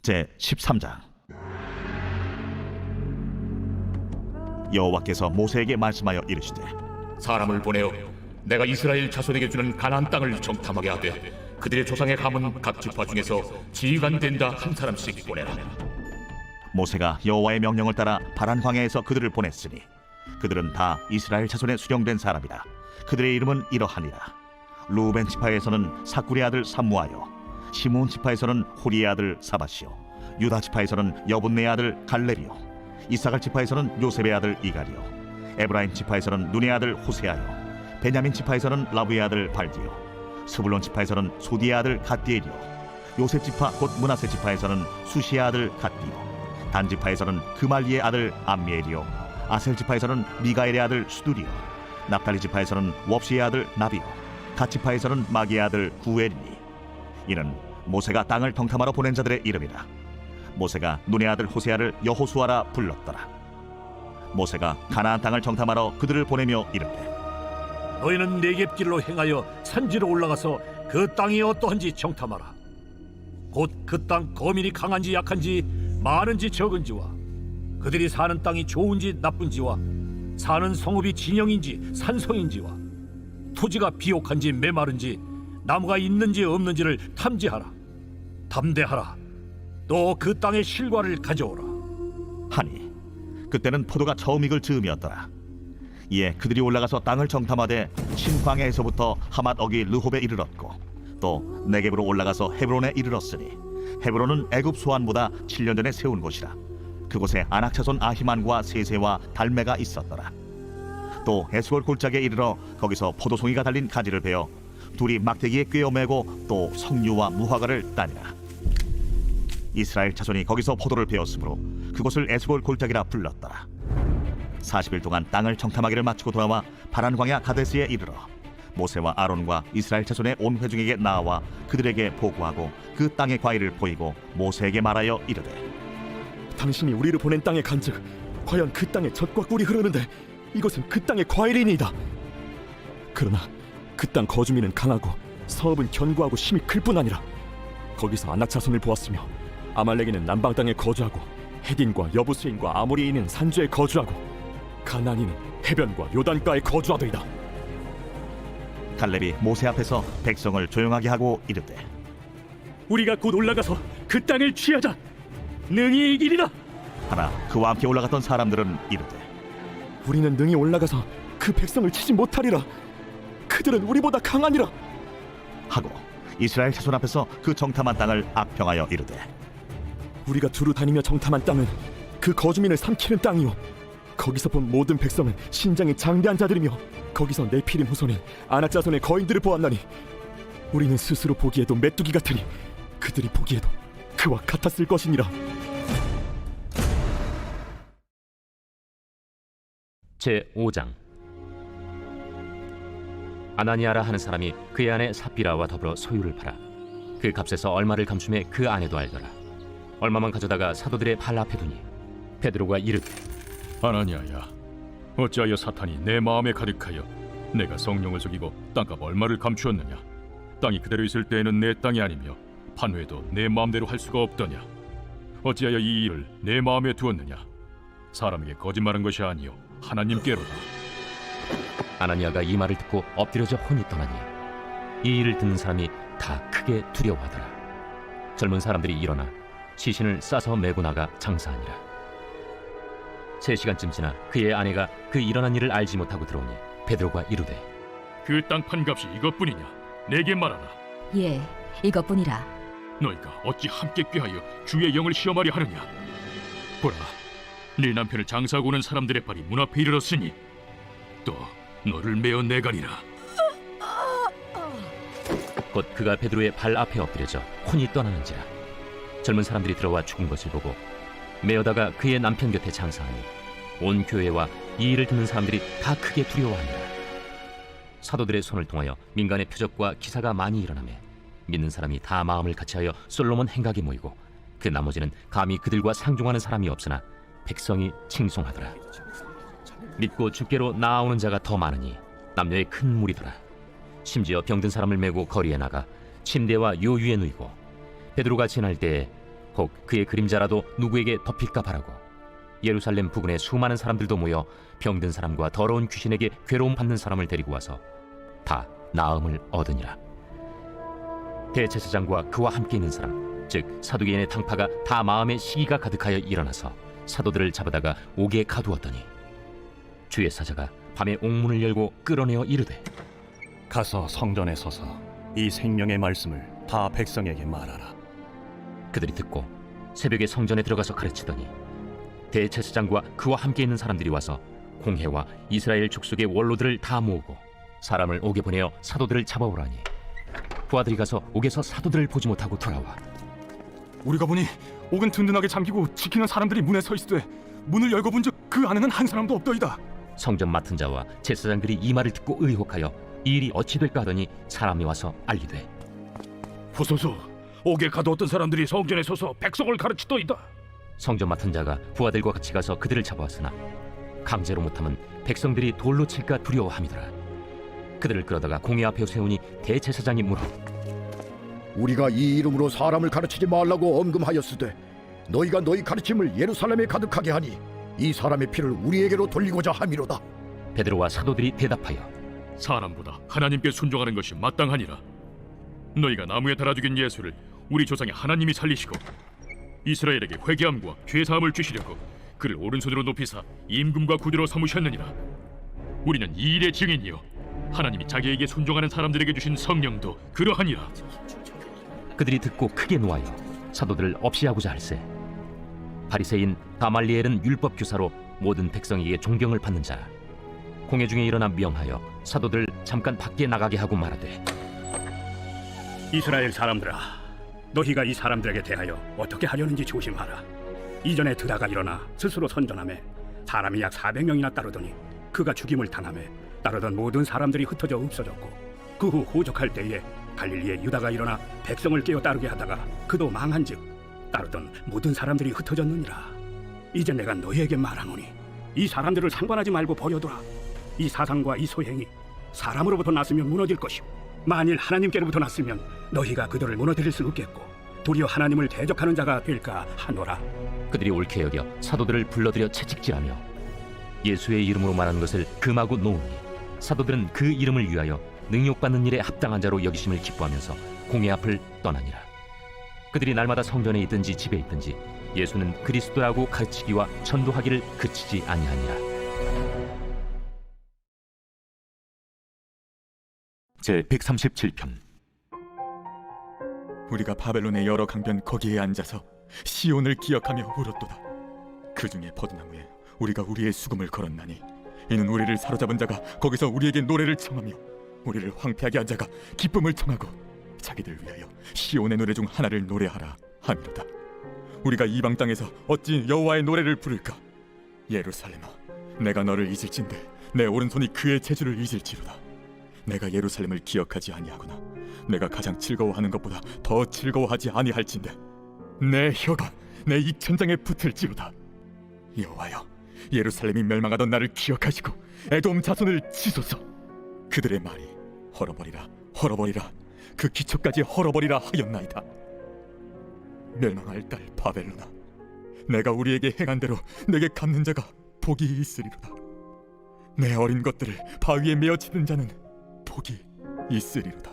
제13장. 여호와께서 모세에게 말씀하여 이르시되, 사람을 보내어 내가 이스라엘 자손에게 주는 가나안 땅을 정탐하게 하되 그들의 조상의 가문 각 지파 중에서 지휘관 된 자 한 사람씩 보내라. 모세가 여호와의 명령을 따라 바란 광야에서 그들을 보냈으니 그들은 다 이스라엘 자손에 수령된 사람이라. 그들의 이름은 이러하니라. 루벤 지파에서는 사쿠리 아들 삼무하여, 시므온 지파에서는 호리의 아들 사바시오, 유다 지파에서는 여분네 아들 갈렙이요, 이사갈 지파에서는 요셉의 아들 이갈이요, 에브라임 지파에서는 눈의 아들 호세아요, 베냐민 지파에서는 라브의 아들 발디요, 스불론 지파에서는 소디의 아들 갓디엘이요, 요셉 지파 곧 므낫세 지파에서는 수시의 아들 갓디요, 단 지파에서는 그말리의 아들 암미엘이요, 아셀 지파에서는 미가엘의 아들 수두리요, 납달리 지파에서는 웁시의 아들 나비요, 갓 지파에서는 마기의 아들 구엘이니 이는 모세가 땅을 정탐하러 보낸 자들의 이름이라. 모세가 눈의 아들 호세아를 여호수아라 불렀더라. 모세가 가나안 땅을 정탐하러 그들을 보내며 이르되, 너희는 네겝길로 행하여 산지로 올라가서 그 땅이 어떠한지 정탐하라. 곧 그 땅 거민이 강한지 약한지 많은지 적은지와 그들이 사는 땅이 좋은지 나쁜지와 사는 성읍이 진영인지 산성인지와 토지가 비옥한지 메마른지 나무가 있는지 없는지를 탐지하라. 담대하라. 또 그 땅의 실과를 가져오라. 하니 그때는 포도가 처음 익을 즈음이었더라. 이에 그들이 올라가서 땅을 정탐하되 신광야에서부터 하맛 어기 르홉에 이르렀고 또 네겝으로 올라가서 헤브론에 이르렀으니 헤브론은 애굽 소안보다 7년 전에 세운 곳이라. 그곳에 아낙 자손 아히만과 세세와 달메가 있었더라. 또 에스골 골짜기에 이르러 거기서 포도송이가 달린 가지를 베어 둘이 막대기에 꿰어매고 또 석류와 무화과를 따니라. 이스라엘 자손이 거기서 포도를 베었으므로 그곳을 에스골 골짜기라 불렀더라. 40일 동안 땅을 정탐하기를 마치고 돌아와 바란 광야 가데스에 이르러 모세와 아론과 이스라엘 자손의 온 회중에게 나와 그들에게 보고하고 그 땅의 과일을 보이고 모세에게 말하여 이르되, 당신이 우리를 보낸 땅에 간즉 과연 그 땅에 젖과 꿀이 흐르는데 이것은 그 땅의 과일이니이다. 그러나 그 땅 거주민은 강하고 성읍은 견고하고 힘이 클 뿐 아니라 거기서 아낙 자손을 보았으며 아말렉인은 남방 땅에 거주하고 헤딘과 여부스인과 아모리인은 산주에 거주하고 가나안인은 해변과 요단가에 거주하더이다. 갈렙이 모세 앞에서 백성을 조용하게 하고 이르되, 우리가 곧 올라가서 그 땅을 취하자. 능히 이기리라. 하나 그와 함께 올라갔던 사람들은 이르되, 우리는 능히 올라가서 그 백성을 치지 못하리라. 그들은 우리보다 강하니라. 하고 이스라엘 자손 앞에서 그 정탐한 땅을 악평하여 이르되, 우리가 두루 다니며 정탐한 땅은 그 거주민을 삼키는 땅이요 거기서 본 모든 백성은 신장이 장대한 자들이며 거기서 네피림 후손인 아낙 자손의 거인들을 보았나니 우리는 스스로 보기에도 메뚜기 같으니 그들이 보기에도 그와 같았을 것이니라. 제5장. 아나니아라 하는 사람이 그의 아내 삽비라와 더불어 소유를 팔아 그 값에서 얼마를 감춤해 그 아내도 알더라. 얼마만 가져다가 사도들의 발 앞에 두니 베드로가 이르되, 아나니아야, 어찌하여 사탄이 내 마음에 가득하여 내가 성령을 속이고 땅값 얼마를 감추었느냐? 땅이 그대로 있을 때에는 내 땅이 아니며 판회도 내 마음대로 할 수가 없더냐? 어찌하여 이 일을 내 마음에 두었느냐? 사람에게 거짓말한 것이 아니요 하나님께로다. 아나니아가 이 말을 듣고 엎드려져 혼이 떠나니 이 일을 듣는 사람이 다 크게 두려워하더라. 젊은 사람들이 일어나 시신을 싸서 메고 나가 장사하니라. 3시간쯤 지나 그의 아내가 그 일어난 일을 알지 못하고 들어오니 베드로가 이르되, 그 땅 판값이 이것뿐이냐? 내게 말하라. 예, 이것뿐이라. 너희가 어찌 함께 꾀하여 주의 영을 시험하려 하느냐? 보라, 네 남편을 장사하고 오는 사람들의 발이 문 앞에 이르렀으니 또 너를 메어 내가리라. 곧 그가 베드로의 발 앞에 엎드려져 혼이 떠나는지라. 젊은 사람들이 들어와 죽은 것을 보고 메어다가 그의 남편 곁에 장사하니 온 교회와 이 일을 듣는 사람들이 다 크게 두려워하니라. 사도들의 손을 통하여 민간의 표적과 기사가 많이 일어나매 믿는 사람이 다 마음을 같이하여 솔로몬 행각에 모이고 그 나머지는 감히 그들과 상종하는 사람이 없으나 백성이 칭송하더라. 믿고 주께로 나아오는 자가 더 많으니 남녀의 큰 무리더라. 심지어 병든 사람을 메고 거리에 나가 침대와 요유에 누이고 베드로가 지날 때에 혹 그의 그림자라도 누구에게 덮일까 바라고 예루살렘 부근에 수많은 사람들도 모여 병든 사람과 더러운 귀신에게 괴로움 받는 사람을 데리고 와서 다 나음을 얻으니라. 대제사장과 그와 함께 있는 사람, 즉 사두개인의 당파가 다 마음에 시기가 가득하여 일어나서 사도들을 잡아다가 옥에 가두었더니 주의 사자가 밤에 옥문을 열고 끌어내어 이르되 가서 성전에 서서 이 생명의 말씀을 다 백성에게 말하라. 그들이 듣고 새벽에 성전에 들어가서 가르치더니 대제사장과 그와 함께 있는 사람들이 와서 공회와 이스라엘 족속의 원로들을 다 모으고 사람을 옥에 보내어 사도들을 잡아오라니 부하들이 가서 옥에서 사도들을 보지 못하고 돌아와 우리가 보니 옥은 든든하게 잠기고 지키는 사람들이 문에 서 있으되 문을 열고 본즉 그 안에는 한 사람도 없더이다. 성전 맡은 자와 제사장들이 이 말을 듣고 의혹하여 이 일이 어찌 될까 하더니 사람이 와서 알리되 보소서, 옥에 가두었던 사람들이 성전에 서서 백성을 가르치더이다. 성전 맡은 자가 부하들과 같이 가서 그들을 잡아왔으나 강제로 못하면 백성들이 돌로 칠까 두려워함이더라. 그들을 끌어다가 공회 앞에 세우니 대제사장이 물어 우리가 이 이름으로 사람을 가르치지 말라고 엄금하였으되 너희가 너희 가르침을 예루살렘에 가득하게 하니 이 사람의 피를 우리에게로 돌리고자 함이로다. 베드로와 사도들이 대답하여 사람보다 하나님께 순종하는 것이 마땅하니라. 너희가 나무에 달아 죽인 예수를 우리 조상의 하나님이 살리시고 이스라엘에게 회개함과 죄사함을 주시려고 그를 오른손으로 높이사 임금과 구두로 삼으셨느니라. 우리는 이 일의 증인이요 하나님이 자기에게 순종하는 사람들에게 주신 성령도 그러하니라. 그들이 듣고 크게 노하여 사도들을 없이 하고자 할세 바리새인 가말리엘은 율법 교사로 모든 백성에게 존경을 받는 자라. 공회 중에 일어나 명하여 사도들 잠깐 밖에 나가게 하고 말하되 이스라엘 사람들아, 너희가 이 사람들에게 대하여 어떻게 하려는지 조심하라. 이전에 드다가 일어나 스스로 선전하며 사람이 약 400명이나 따르더니 그가 죽임을 당하며 따르던 모든 사람들이 흩어져 없어졌고 그 후 호적할 때에 갈릴리에 유다가 일어나 백성을 깨어 따르게 하다가 그도 망한즉 따르던 모든 사람들이 흩어졌느니라. 이제 내가 너희에게 말하노니 이 사람들을 상관하지 말고 버려두라. 이 사상과 이 소행이 사람으로부터 났으면 무너질 것이고 만일 하나님께로부터 났으면 너희가 그들을 무너뜨릴 수 없겠고 도리어 하나님을 대적하는 자가 될까 하노라. 그들이 옳게 여겨 사도들을 불러들여 채찍질하며 예수의 이름으로 말하는 것을 금하고 놓으니 사도들은 그 이름을 위하여 능욕받는 일에 합당한 자로 여기심을 기뻐하면서 공회 앞을 떠나니라. 그들이 날마다 성전에 있든지 집에 있든지 예수는 그리스도라고 가르치기와 전도하기를 그치지 아니하니라. 제 137편. 우리가 바벨론의 여러 강변 거기에 앉아서 시온을 기억하며 울었도다. 그 중에 버드나무에 우리가 우리의 수금을 걸었나니 이는 우리를 사로잡은 자가 거기서 우리에게 노래를 청하며 우리를 황폐하게 한 자가 기쁨을 청하고 자기들 위하여 시온의 노래 중 하나를 노래하라 함이로다. 우리가 이방 땅에서 어찌 여호와의 노래를 부를까? 예루살렘아, 내가 너를 잊을진대 내 오른손이 그의 재주를 잊을지로다. 내가 예루살렘을 기억하지 아니하거나 내가 가장 즐거워하는 것보다 더 즐거워하지 아니할진대 내 혀가 내 입천장에 붙을지로다. 여호와여, 예루살렘이 멸망하던 나를 기억하시고 에돔 자손을 치소서. 그들의 말이 헐어버리라 헐어버리라 그 기초까지 헐어버리라 하였나이다. 멸망할 딸 바벨론아, 내가 우리에게 행한 대로 내게 갚는 자가 복이 있으리로다. 내 어린 것들을 바위에 메어 치는 자는 복이 있으리로다.